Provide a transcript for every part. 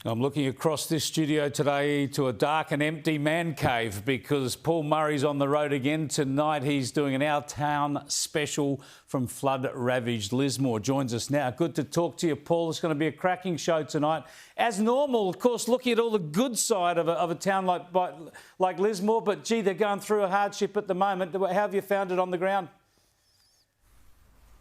I'm looking across this studio today to a dark and empty man cave because Paul Murray's on the road again tonight. He's doing an Our Town special from flood-ravaged Lismore. Joins us now. Good to talk to you, Paul. It's going to be a cracking show tonight. As normal, of course, looking at all the good side of a town like Lismore, but gee, they're going through a hardship at the moment. How have you found it on the ground?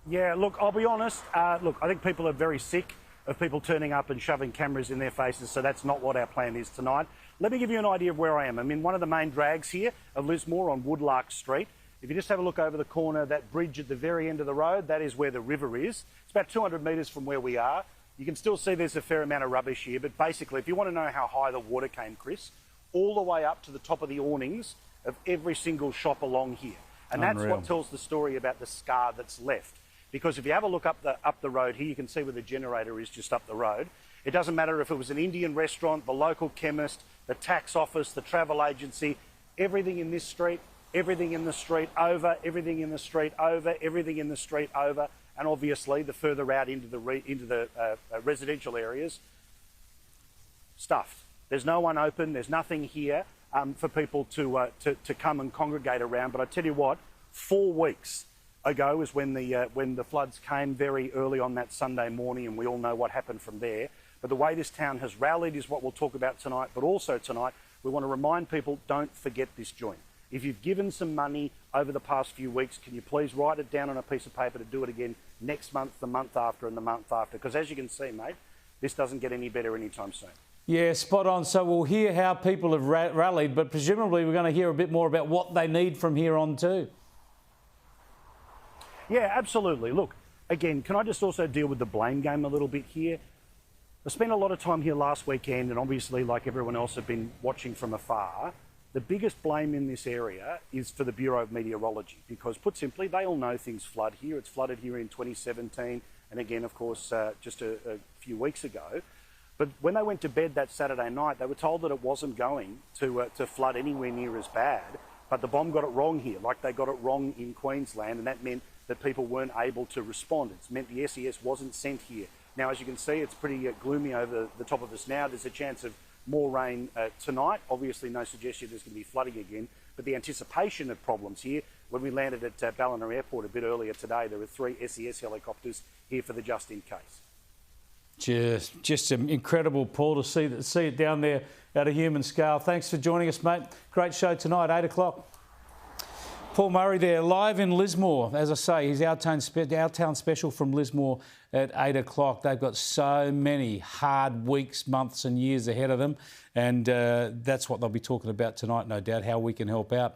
Yeah, look, I'll be honest. I think people are very sick of people turning up and shoving cameras in their faces, so that's not what our plan is tonight. Let me give you an idea of where I am. I'm in one of the main drags here of Lismore on Woodlark Street. If you just have a look over the corner, that bridge at the very end of the road, that is where the river is. It's about 200 metres from where we are. You can still see there's a fair amount of rubbish here, but basically, if you want to know how high the water came, Chris, all the way up to the top of the awnings of every single shop along here. And that's what tells the story about the scar that's left. Because if you have a look up the road here, you can see where the generator is just up the road. It doesn't matter if it was an Indian restaurant, the local chemist, the tax office, the travel agency, everything in this street, everything in the street over, everything in the street over, everything in the street over, and obviously the further out into the residential areas, stuffed. There's no one open. There's nothing here for people to come and congregate around. But I tell you what, 4 weeks ago is when the floods came very early on that Sunday morning, and we all know what happened from there. But the way this town has rallied is what we'll talk about tonight. But also tonight, we want to remind people, don't forget this joint. If you've given some money over the past few weeks, can you please write it down on a piece of paper to do it again next month, the month after, and the month after? Because as you can see, mate, this doesn't get any better anytime soon. Yeah, spot on. So we'll hear how people have rallied, but presumably we're going to hear a bit more about what they need from here on too. Yeah, absolutely. Look, again, can I just also deal with the blame game a little bit here? I spent a lot of time here last weekend, and obviously, like everyone else, have been watching from afar. The biggest blame in this area is for the Bureau of Meteorology, because put simply, they all know things flood here. It's flooded here in 2017, and again, of course, just a few weeks ago. But when they went to bed that Saturday night, they were told that it wasn't going to flood anywhere near as bad, but the bomb got it wrong here, like they got it wrong in Queensland, and that meant that people weren't able to respond. It's meant the SES wasn't sent here. Now, as you can see, it's pretty gloomy over the top of us now. There's a chance of more rain tonight. Obviously, no suggestion there's going to be flooding again, but the anticipation of problems here. When we landed at Ballina Airport a bit earlier today, there were 3 SES helicopters here for the just in case. Just incredible, Paul, to see it down there at a human scale. Thanks for joining us, mate. Great show tonight, 8 o'clock. Paul Murray there, live in Lismore. As I say, he's Our Town special from Lismore at 8 o'clock. They've got so many hard weeks, months and years ahead of them. And that's what they'll be talking about tonight, no doubt, how we can help out.